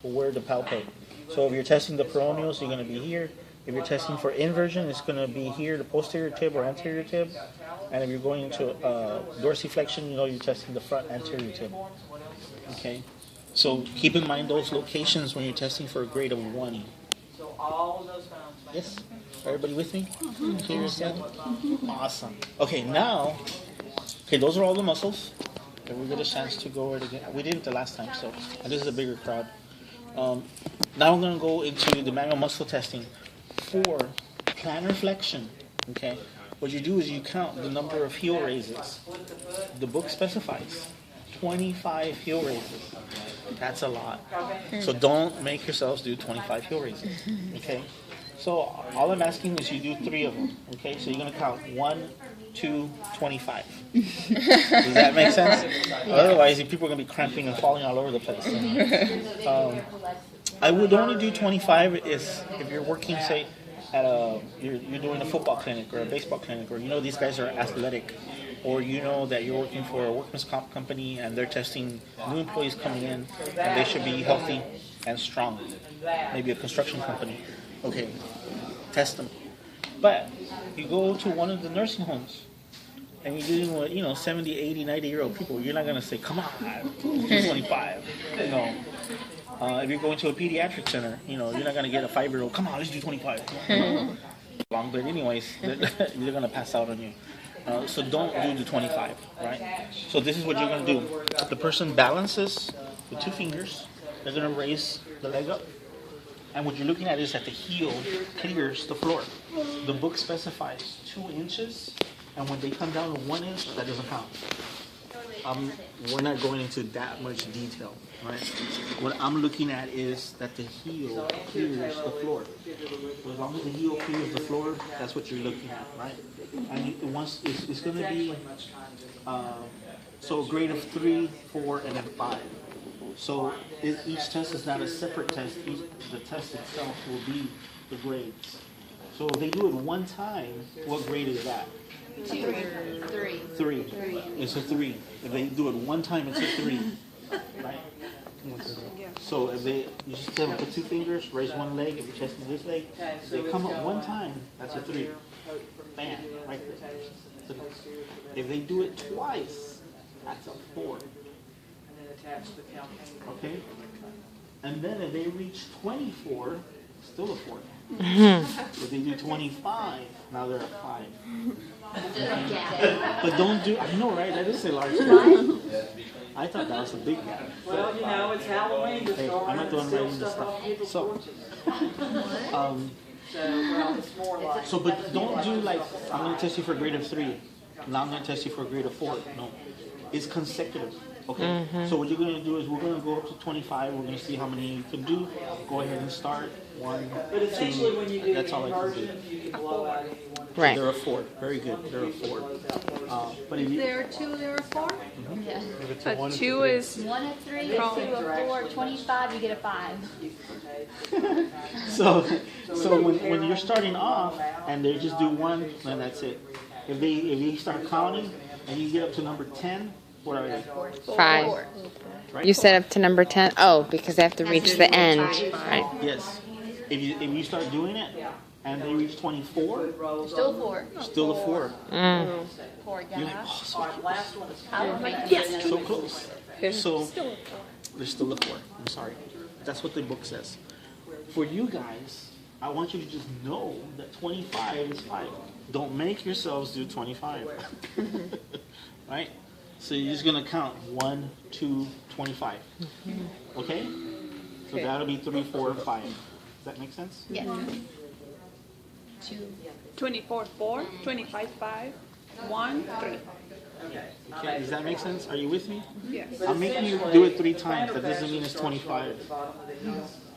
where to palpate. So if you're testing the peroneals, you're going to be here. If you're testing for inversion, it's going to be here, the posterior tib or anterior tib. And if you're going into dorsiflexion, you know you're testing the front anterior tib. Okay? So keep in mind those locations when you're testing for a grade of 1. Yes? Everybody with me? Awesome. Okay, now, those are all the muscles. Okay, we get a chance to go over it again. We did it the last time, so, and this is a bigger crowd. Now I'm going to go into the manual muscle testing for plantar flexion. Okay, what you do is you count the number of heel raises. The book specifies 25 heel raises. That's a lot. So don't make yourselves do 25 heel raises. Okay. So all I'm asking is you do 3 of them. Okay. So you're going to count 1, 2, 25. Does that make sense? Yeah. Otherwise, people are going to be cramping and falling all over the place. I would only do 25 if you're working, say, at you're doing a football clinic or a baseball clinic, or you know these guys are athletic, or you know that you're working for a workman's comp company and they're testing new employees coming in and they should be healthy and strong. Maybe a construction company. Okay, test them. But you go to one of the nursing homes and you're dealing with 70, 80, 90-year-old people. You're not going to say, come on, do 25. No. If you're going to a pediatric center, you're not going to get a 5-year-old, come on, let's do 25. Long, but anyways, they're going to pass out on you. So don't do the 25, right? So this is what you're going to do. The person balances with 2 fingers. They're going to raise the leg up. And what you're looking at is that the heel clears the floor. The book specifies 2 inches. And when they come down to 1 inch, that doesn't count. We're not going into that much detail, right? What I'm looking at is that the heel clears the floor. As long as the heel clears the floor, that's what you're looking at, right? And it's going to be so a grade of 3, 4, and then 5. So each test is not a separate test. The test itself will be the grades. So if they do it one time, what grade is that? 2, 3. It's a 3. If they do it one time, it's a 3. Right? So if you just have to put 2 fingers, raise one leg, if you're testing this leg, they come up one time, that's a 3. Bam, right there. If they do it twice, that's a 4. Okay? And then if they reach 24, still a 4. If they do 25, now they're at 5. But don't do, I know, right? That is a large gap. I thought that was a big gap. Well, it's Halloween. Hey, I'm not the one writing this stuff. So, but don't do like, I'm going to test you for a grade of 3. Now I'm going to test you for a grade of 4. No. It's consecutive. Okay? So what you're going to do is we're going to go up to 25. We're going to see how many you can do. Go ahead and start. 1, 2. That's all I can do. Right. They're a 4. Very good. They're a 4. But if There are 2, there are 4? Yeah. But 2 is 1 a 3, 2 a 4, 25, you get a 5. So when you're starting off and they just do 1, then that's it. If they start counting and you get up to number 10, what are they? 5. Right? You said up to number 10? Oh, because they have to reach the end. Right. Yes. If you start doing it and they reach 24, Still 4. still a 4. Poor You're like, guy. oh, yes, so close. So there's still a 4. I'm sorry. That's what the book says. For you guys, I want you to just know that 25 is 5. Don't make yourselves do 25. Right? So you're just going to count 1, 2, 25. Okay? So that'll be 3, 4, 5. Does that make sense? Yeah. 2. 24, 4, 25, 5, 1, 3. Okay, does that make sense? Are you with me? Yes. I'm making you do it 3 times. That doesn't mean it's 25.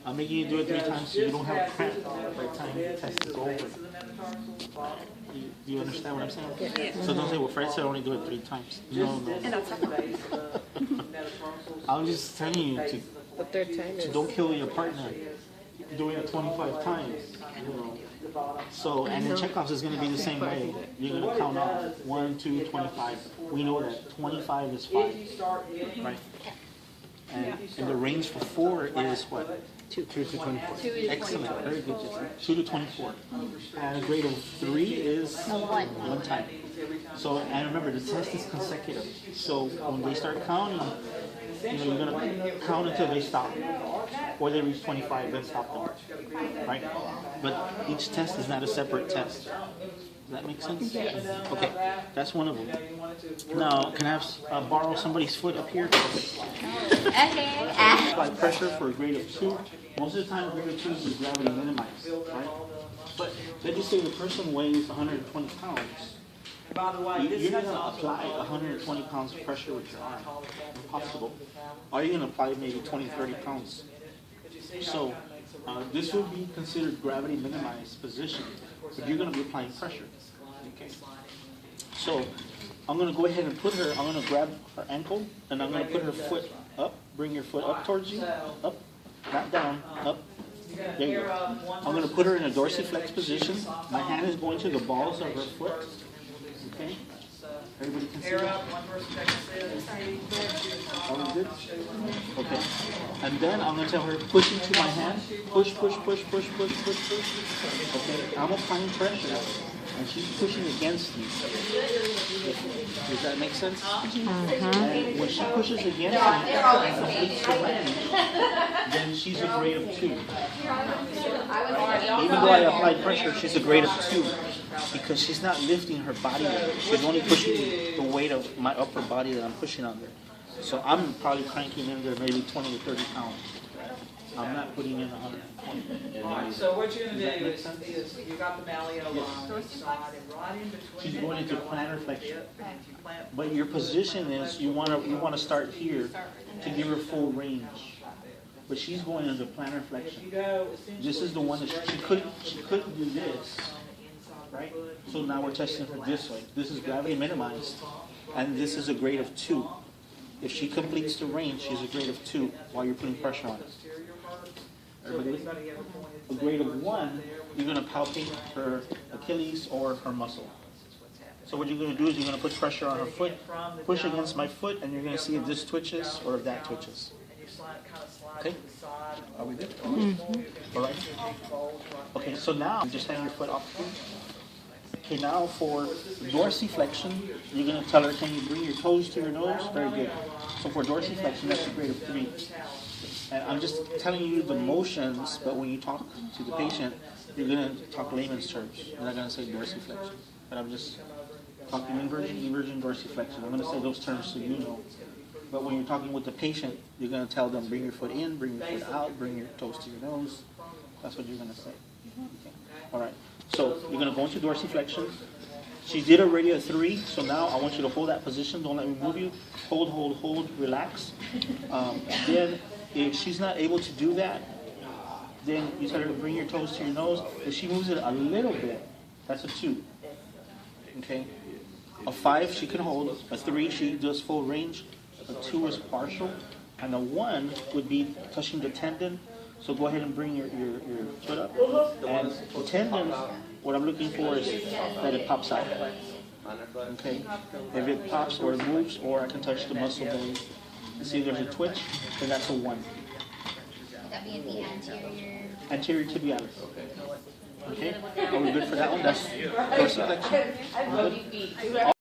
I'm making you do it 3 times so you don't have cramp by the time the test is over. Do you understand what I'm saying? Yes. So don't say, well, Fred said only do it 3 times. No. And that's I'm just telling you to don't kill your partner doing it 25 times. So, and then checkoffs is going to be the same way. You're going to count off 1, 2, 25. We know that 25 is 5. Right? And the range for 4 is what? 2 to 24. 2 is Excellent, 24. very good. 2 to 24. And a grade of 3 is one time. So, and remember, the test is consecutive. So when they start counting, you're going to count until they stop. Or they reach 25, then stop them. Right? But each test is not a separate test. Does that make sense? Okay, that's one of them. Now, can I have, borrow somebody's foot up here? Okay. Apply pressure for a grade of 2. Most of the time, grade of 2 is gravity minimized, right? But let's just say the person weighs 120 pounds. By the way, You're not going to apply 120 pounds of pressure with your arm. Impossible. Or you're going to apply maybe 20, 30 pounds. So this would be considered gravity minimized position, but you're going to be applying pressure. Okay. So I'm going to go ahead and put her, I'm going to grab her ankle, and I'm going to put her foot up. Bring your foot up towards you. Up. Not down. Up. There you go. I'm going to put her in a dorsiflex position. My hand is going to the balls of her foot. Okay? Everybody can see that? All good? Okay. And then I'm going to tell her, push into my hand. Push, push, push, push, push, push, push. Okay? I'm applying pressure. And she's pushing against me. Does that make sense? And when she pushes against me and completes the range, then she's a grade of 2. Even though I applied pressure, she's a grade of 2 because she's not lifting her body weight. She's only pushing the weight of my upper body that I'm pushing on there. So I'm probably cranking in there maybe 20 to 30 pounds. I'm not putting in 120. Alright, so what you're going to do is you got the malleolus on the side and right in between. She's going into plantar flexion. But your position is you want to start here to give her full range. But she's going into plantar flexion. This is the one that she couldn't do this, right? So now we're testing her this way. This is gravity minimized, and this is a grade of 2. If she completes the range, she's a grade of 2 while you're putting pressure on it. Everybody with me? A grade of 1, you're going to palpate her Achilles or her muscle. So what you're going to do is you're going to put pressure on her foot, push against my foot, and you're going to see if this twitches or if that twitches. Okay? Are we good? All right. Okay, so now just hang your foot off here. Okay, now for dorsiflexion, you're going to tell her, can you bring your toes to your nose? Very good. So for dorsiflexion, that's a grade of 3. And I'm just telling you the motions, but when you talk to the patient, you're going to talk layman's terms. You're not going to say dorsiflexion. But I'm just talking inversion, eversion, dorsiflexion. I'm going to say those terms so you know. But when you're talking with the patient, you're going to tell them, bring your foot in, bring your foot out, bring your toes to your nose. That's what you're going to say. Okay. All right. So you're going to go into dorsiflexion. She did already a 3, so now I want you to hold that position. Don't let me move you. Hold, hold, hold, relax. Then if she's not able to do that, then you tell her to bring your toes to your nose. If she moves it a little bit, that's a 2. Okay? A 5 she can hold. A 3 she does full range. A 2 is partial. And a 1 would be touching the tendon. So go ahead and bring your foot up. And the tendon, what I'm looking for is that it pops out. Okay? If it pops or it moves, or I can touch the muscle bone and see if there's a twitch, then that's a 1. Would that be in the anterior? Anterior tibialis. Okay? Are we good for that one? That's dorsiflexion.